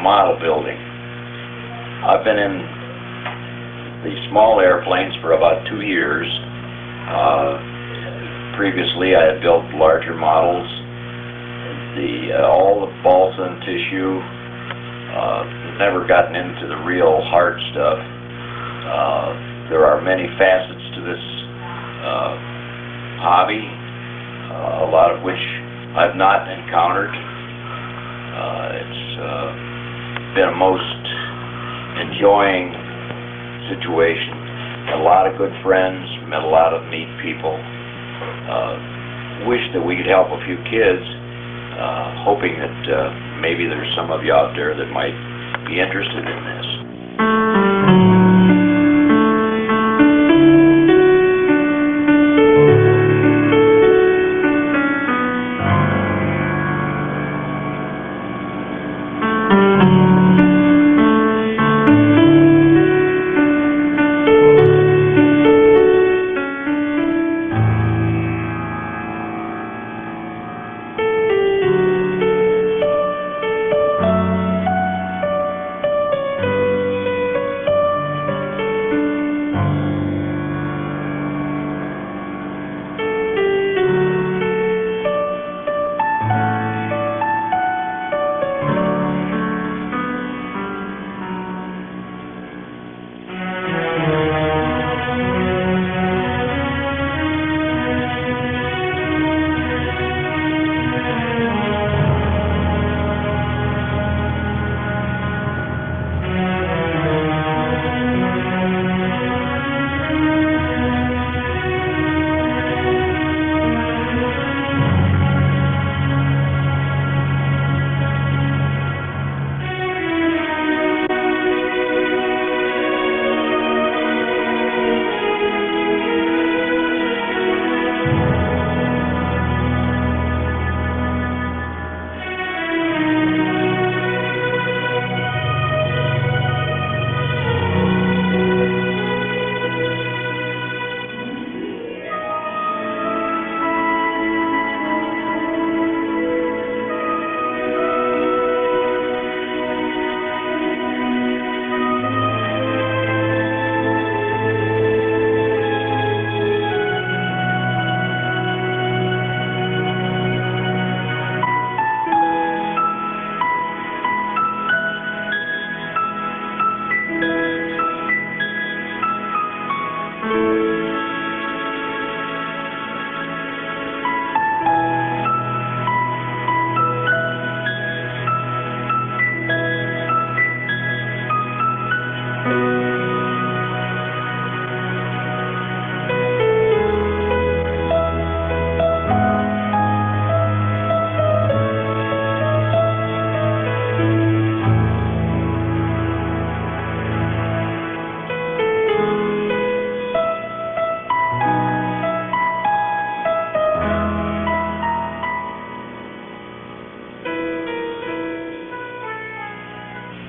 model building. I've been in the small airplanes for about 2 years. Previously, I had built larger models. All the balsa and tissue. Never gotten into the real hard stuff. There are many facets to this hobby, a lot of which I've not encountered. It's been a most enjoying situation. Got a lot of good friends, met a lot of neat people. Wish that we could help a few kids, hoping that maybe there's some of you out there that might be interested in this.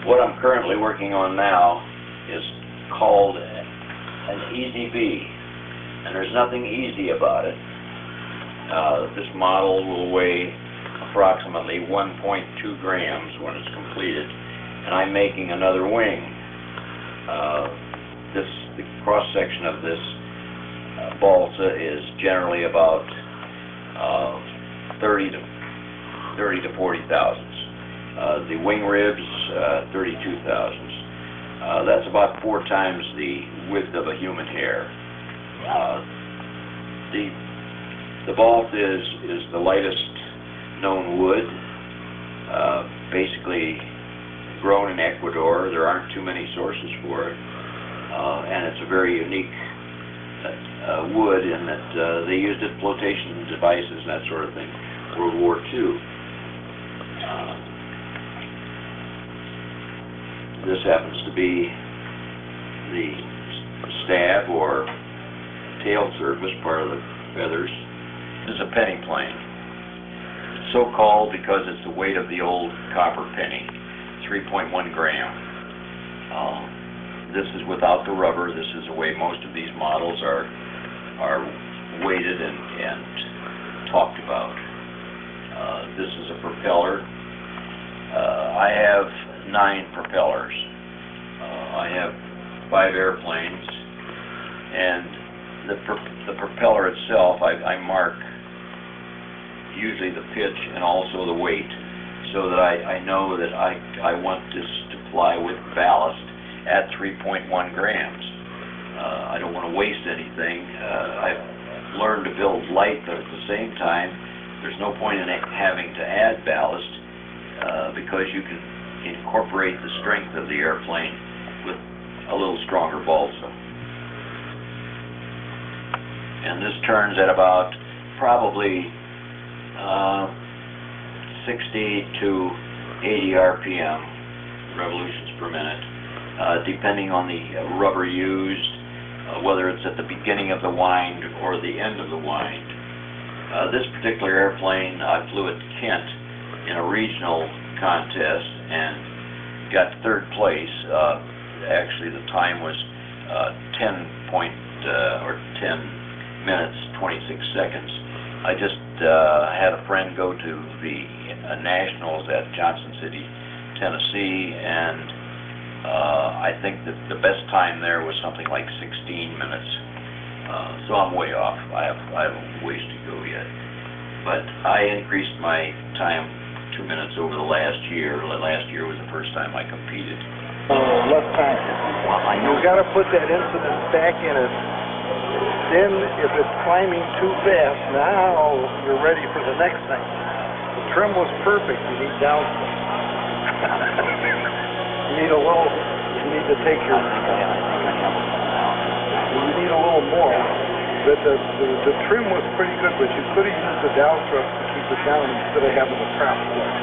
What I'm currently working on now is called an Easy B, and there's nothing easy about it. This model will weigh approximately 1.2 grams when it's completed, and I'm making another wing. The cross-section of this balsa is generally about 30 to 40 thousandths. The wing ribs, 32 thousandths. That's about 4 times the width of a human hair. The balsa is the lightest known wood, basically grown in Ecuador. There aren't too many sources for it, and it's a very unique wood in that they used it in flotation devices and that sort of thing, World War II. This happens to be the stab or tail surface, part of the feathers. This is a penny plane. It's so called because it's the weight of the old copper penny, 3.1 gram. This is without the rubber. This is the way most of these models are weighted and talked about. This is a propeller. I have 9 propellers. I have 5 airplanes, and the propeller itself, I mark usually the pitch and also the weight, so that I know that I want this to fly with ballast at 3.1 grams. I don't want to waste anything. I've learned to build light, but at the same time, there's no point in having to add ballast because you can incorporate the strength of the airplane with a little stronger balsa. And this turns at about probably 60 to 80 RPM, revolutions per minute, depending on the rubber used, whether it's at the beginning of the wind or the end of the wind. This particular airplane, I flew at Kent in a regional contest and got 3rd place. Actually, the time was 10 minutes, 26 seconds. I just had a friend go to the Nationals at Johnson City, Tennessee, and I think that the best time there was something like 16 minutes. So I'm way off. I have a ways to go yet. But I increased my time 2 minutes over the last year. Last year was the first time I competed. Left time. You got to put that incident back in it. Then, if it's climbing too fast, now you're ready for the next thing. The trim was perfect. You need down. You need a little. You need to take your. You need a little more. But the trim was pretty good, but you could have used the down thrust to keep it down instead of having the prop thrust.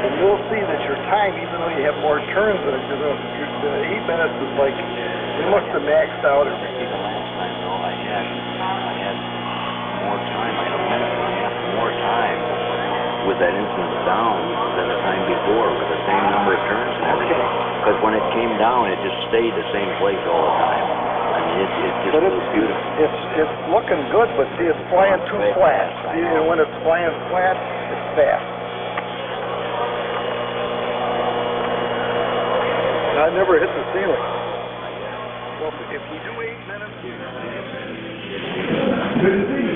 And you'll see that your time, even though you have more turns in it, the 8 minutes is like, you must have maxed out everything. The last time, though, I had more time. I had a minute and a half more time with that incident down than the time before, with the same number of turns and everything. Because when it came down, it just stayed the same place all the time. I mean, it just was beautiful. It's looking good, but see, it's flying too flat. See, when it's flying flat, it's fast. I never hit the ceiling. Well, if you do 8 minutes... Good to see you.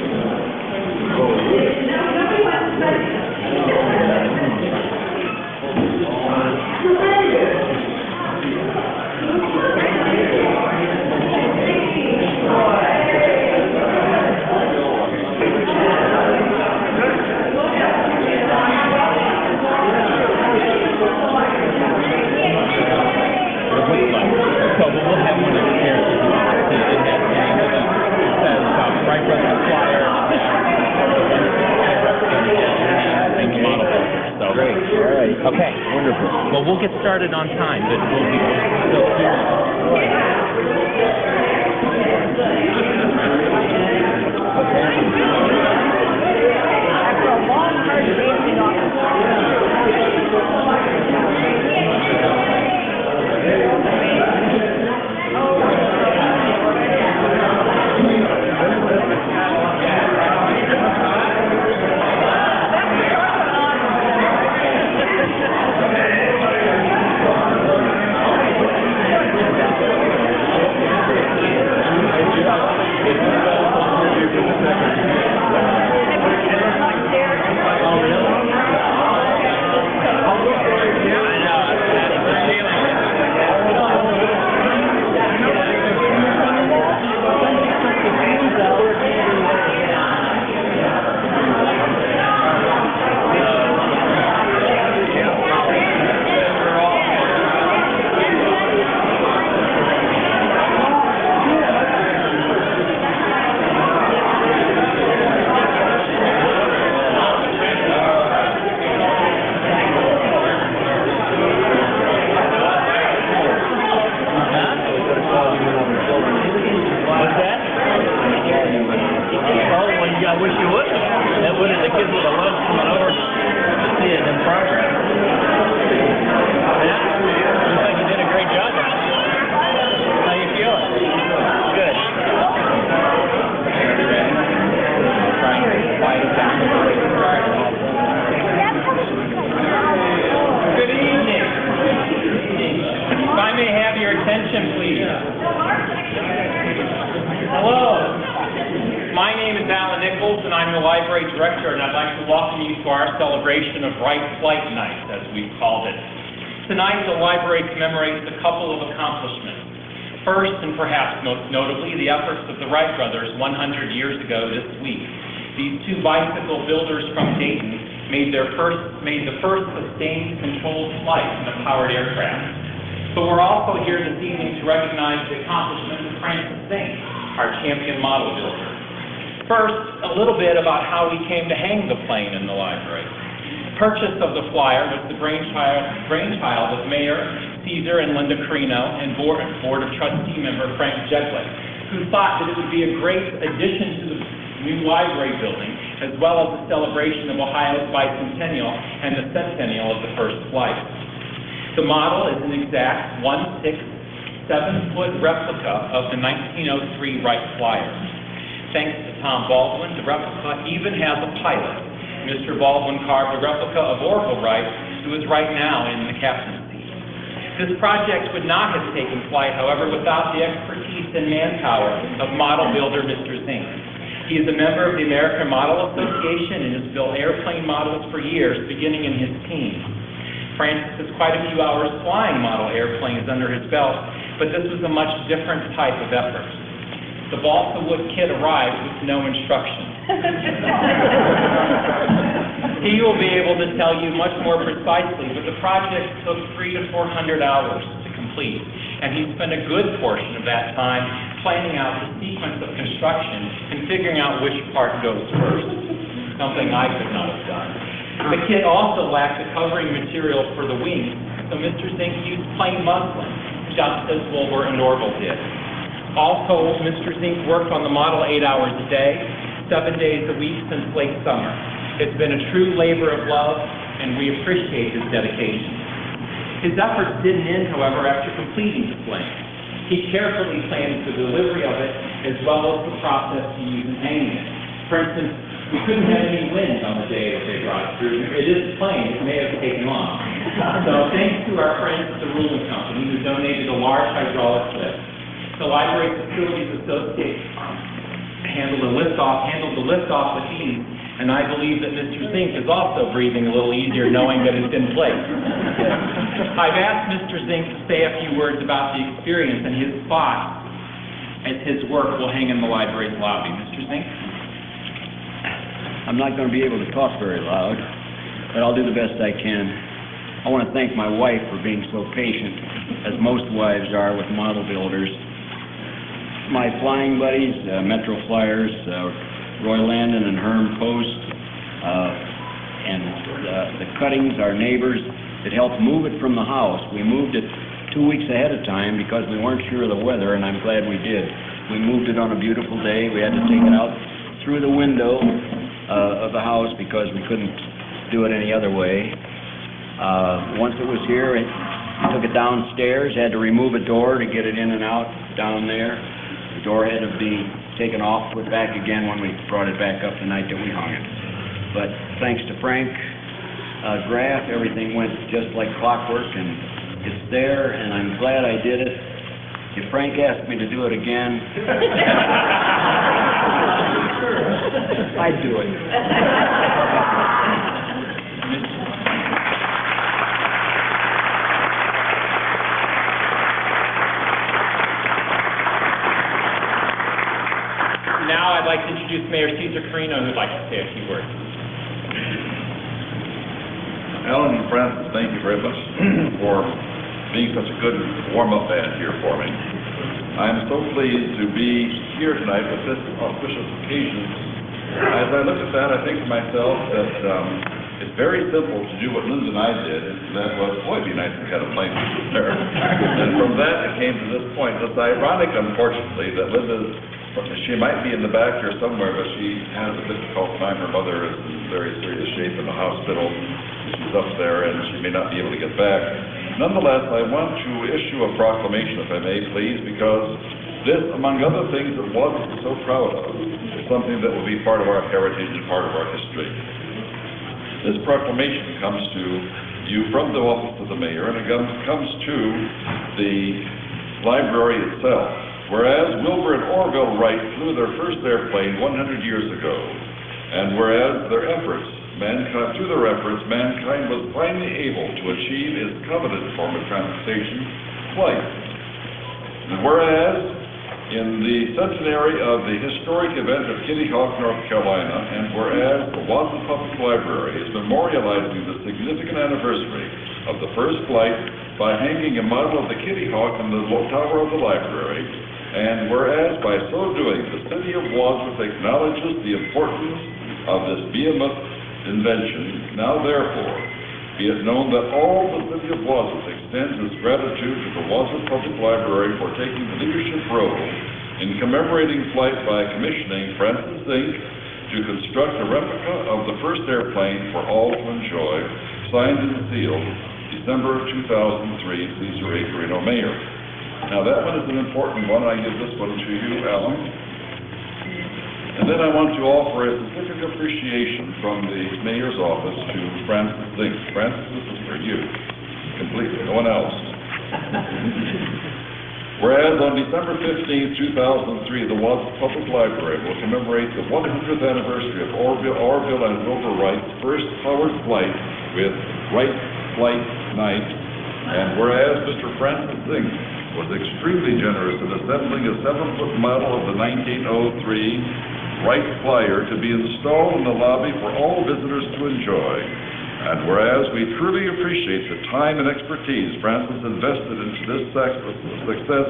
Okay, wonderful. Well, we'll get started on time, but we'll be still After a long, hard dancing off Second. Director, and I'd like to welcome you to our celebration of Right Flight Night, as we've called it. Tonight, the library commemorates a couple of accomplishments. First, and perhaps most notably, the efforts of the Wright brothers 100 years ago this week. These two bicycle builders from Dayton made the first sustained controlled flight in a powered aircraft. But we're also here this evening to recognize the accomplishments of Francis Zink, our champion model builder. First, a little bit about how we came to hang the plane in the library. Purchase of the flyer was the brainchild of Mayor Caesar and Linda Carino and Board of Trustee member Frank Jedlick, who thought that it would be a great addition to the new library building, as well as the celebration of Ohio's bicentennial and the centennial of the first flight. The model is an exact 1/6, 7-foot replica of the 1903 Wright flyer. Thanks to Tom Baldwin, the replica even has a pilot. Mr. Baldwin carved a replica of Orville Wright, who is right now in the captain's seat. This project would not have taken flight, however, without the expertise and manpower of model builder Mr. Zink. He is a member of the American Model Association and has built airplane models for years, beginning in his teens. Francis has quite a few hours flying model airplanes under his belt, but this was a much different type of effort. The balsa wood kit arrived with no instructions. He will be able to tell you much more precisely, but the project took 300 to 400 hours to complete, and he spent a good portion of that time planning out the sequence of construction and figuring out which part goes first, something I could not have done. The kit also lacked the covering material for the wings, so Mr. Zink used plain muslin, just as Wilbur and Orville did. All told, Mr. Zink worked on the model 8 hours a day, 7 days a week since late summer. It's been a true labor of love, and we appreciate his dedication. His efforts didn't end, however, after completing the plane. He carefully planned the delivery of it, as well as the process to use in hanging it. For instance, we couldn't have any wind on the day that they brought it through. It is plain, it may have taken long. So thanks to our friends at the Ruling Company, who donated a large hydraulic lift. The Library Facilities Association handled the lift-off with ease, and I believe that Mr. Zink is also breathing a little easier knowing that it's in place. I've asked Mr. Zink to say a few words about the experience and his thoughts as his work will hang in the library's lobby. Mr. Zink? I'm not going to be able to talk very loud, but I'll do the best I can. I want to thank my wife for being so patient, as most wives are with model builders. My flying buddies, Metro Flyers, Roy Landon and Herm Post, and the Cuttings, our neighbors, that helped move it from the house. We moved it 2 weeks ahead of time because we weren't sure of the weather, and I'm glad we did. We moved it on a beautiful day. We had to take it out through the window of the house because we couldn't do it any other way. Once it was here, we took it downstairs, had to remove a door to get it in and out down there. The door had to be taken off, put back again when we brought it back up the night that we hung it. But thanks to Frank Graff, everything went just like clockwork, and it's there, and I'm glad I did it. If Frank asked me to do it again, I'd do it. Now I'd like to introduce Mayor Caesar Carino, who'd like to say a few words. Alan and Francis, thank you very much for being such a good warm-up band here for me. I'm so pleased to be here tonight with this auspicious occasion. As I look at that, I think to myself that it's very simple to do what Linda and I did, and that was, boy, it'd be nice if we had a plane there. And from that, it came to this point. It's ironic, unfortunately, that she might be in the back here somewhere, but she has a difficult time. Her mother is in very serious shape in the hospital. She's up there, and she may not be able to get back. Nonetheless, I want to issue a proclamation, if I may, please, because this, among other things that Wadsworth is so proud of, is something that will be part of our heritage and part of our history. This proclamation comes to you from the office of the mayor, and it comes to the library itself. Whereas Wilbur and Orville Wright flew their first airplane 100 years ago, And whereas through their efforts, mankind was finally able to achieve its coveted form of transportation, flight. And whereas, in the centenary of the historic event of Kitty Hawk, North Carolina, and whereas the Wadsworth Public Library is memorializing the significant anniversary of the first flight by hanging a model of the Kitty Hawk in the tower of the library, and whereas by so doing, the City of Wadsworth acknowledges the importance of this behemoth invention, now therefore, be it known that all the City of Wadsworth extends its gratitude to the Wadsworth Public Library for taking the leadership role in commemorating flight by commissioning Francis Zink to construct a replica of the first airplane for all to enjoy, signed and sealed, December 2003, Caesar A. Carino, Mayor. Now that one is an important one. I give this one to you, Alan. And then I want to offer a specific appreciation from the Mayor's office to Francis Zink. Francis, this is for you, completely, no one else. Whereas on December 15, 2003, the Wadsworth Public Library will commemorate the 100th anniversary of Orville and Wilbur Wright's first powered flight with Wright Flight Night. And whereas Mr. Francis Zink was extremely generous in assembling a 7-foot model of the 1903 Wright Flyer to be installed in the lobby for all visitors to enjoy. And whereas we truly appreciate the time and expertise Francis invested into this success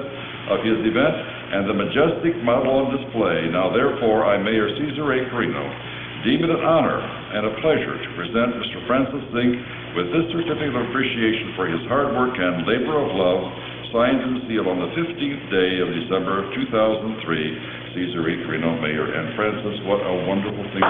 of his event and the majestic model on display, now therefore I, Mayor Caesar A. Carino, deem it an honor and a pleasure to present Mr. Francis Zink with this certificate of appreciation for his hard work and labor of love, signed and sealed on the 15th day of December 2003, Caesar A. Carino, Mayor. And Francis, what a wonderful thing.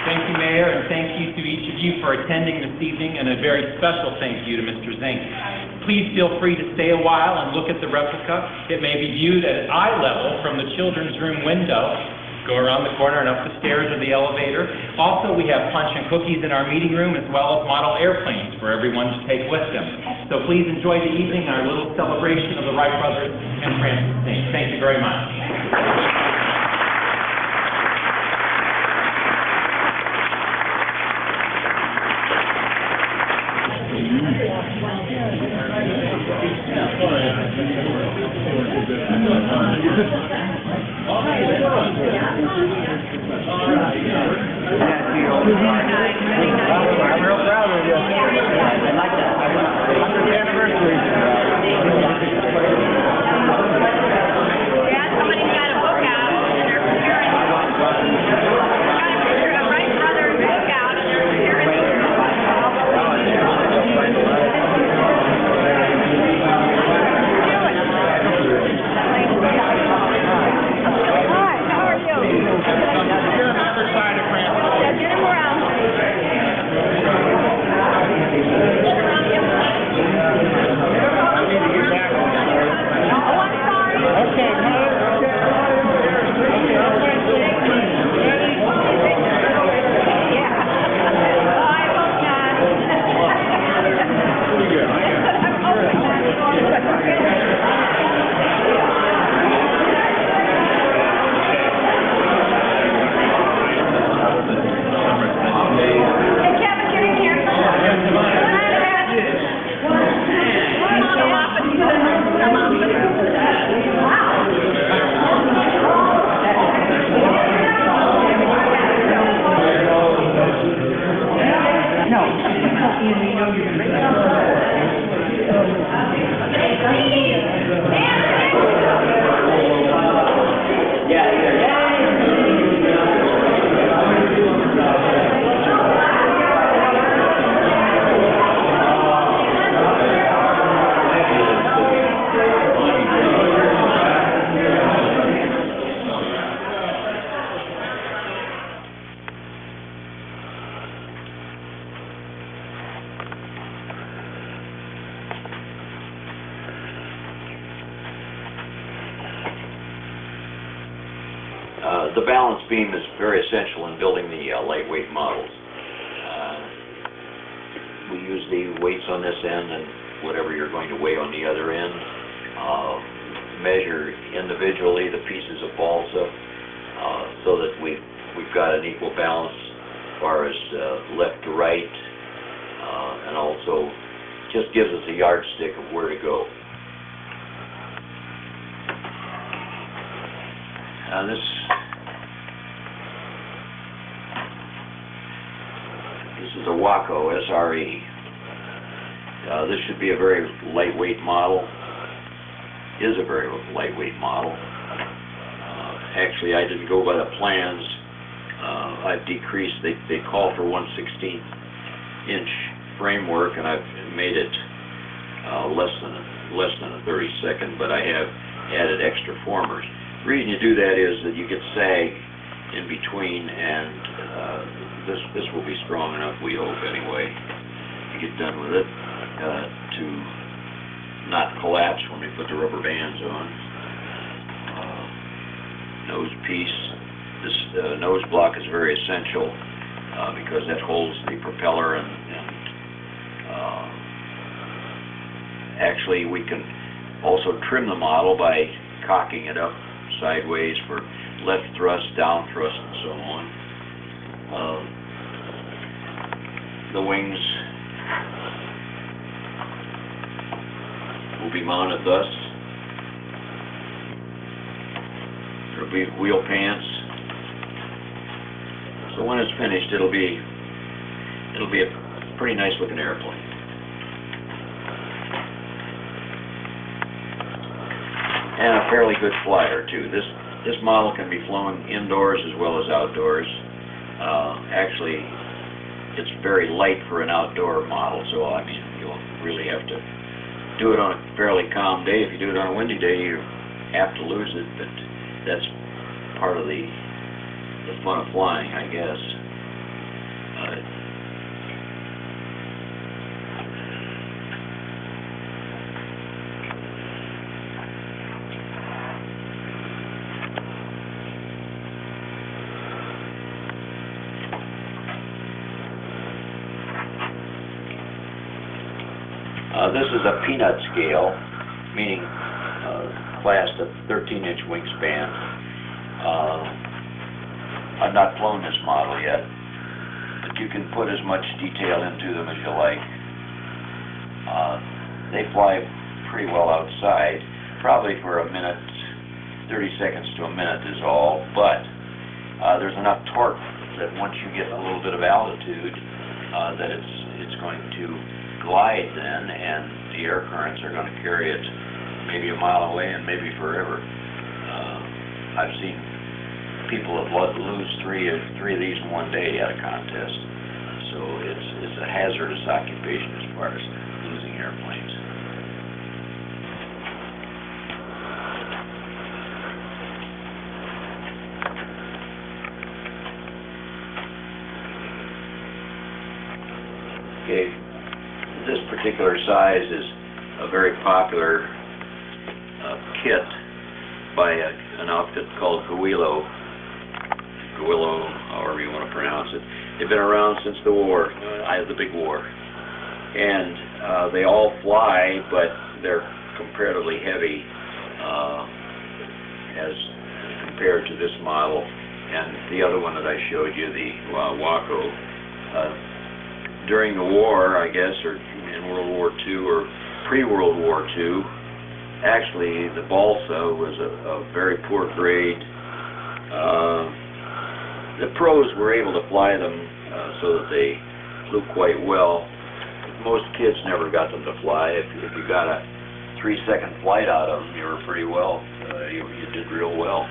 Thank you, Mayor, and thank you to each of you for attending this evening, and a very special thank you to Mr. Zink. Please feel free to stay a while and look at the replica. It may be viewed at eye level from the children's room window. Go around the corner and up the stairs or the elevator. Also, we have punch and cookies in our meeting room, as well as model airplanes for everyone to take with them. So please enjoy the evening, our little celebration of the Wright brothers and Francis Zink. Thank you very much. I'm real proud of you. I like that. 100th anniversary. Yeah, somebody's got a book out and they're comparing it. Got a picture of Wright Brothers book out and they're comparing it. Hi, how are you? Other side of Francis. Yeah, get him around. The balance beam is very essential in building the lightweight models. We use the weights on this end and whatever you're going to weigh on the other end. Measure individually the pieces of balsa so that we've got an equal balance as far as left to right, and also just gives us a yardstick of where to go. This is a Waco SRE. This should be a very lightweight model. Is a very lightweight model. Actually, I didn't go by the plans. I've decreased. They call for 1/16 inch framework, and I've made it less than a 32nd. But I have added extra formers. The reason you do that is that you get sag in between, and this will be strong enough, we hope anyway, to get done with it, to not collapse when we put the rubber bands on. Nose piece. This nose block is very essential because that holds the propeller, and actually we can also trim the model by cocking it up sideways for left thrust, down thrust, and so on. The wings will be mounted thus. There will be wheel pants. So when it's finished, it'll be a pretty nice looking airplane. And a fairly good flyer too. This model can be flown indoors as well as outdoors. Actually, it's very light for an outdoor model, so I mean, you'll really have to do it on a fairly calm day. If you do it on a windy day, you have to lose it, but that's part of the fun of flying, I guess. This is a peanut scale, meaning classed at 13-inch wingspan. I've not flown this model yet, but you can put as much detail into them as you like. They fly pretty well outside, probably for a minute, 30 seconds to a minute is all, but there's enough torque that once you get a little bit of altitude, that it's going to glide then, and the air currents are going to carry it maybe a mile away and maybe forever. I've seen people lose three of these in one day at a contest, so it's a hazardous occupation as far as losing airplanes. Okay. This particular size is a very popular kit by an outfit called Guillo, however you want to pronounce it. They've been around since the war, the big war, and they all fly, but they're comparatively heavy as compared to this model and the other one that I showed you, the Waco. During the war, I guess, or in World War II or pre-World War II, actually the balsa was a very poor grade. The pros were able to fly them so that they flew quite well. Most kids never got them to fly. If you got a 3-second flight out of them, you were pretty well. You did real well.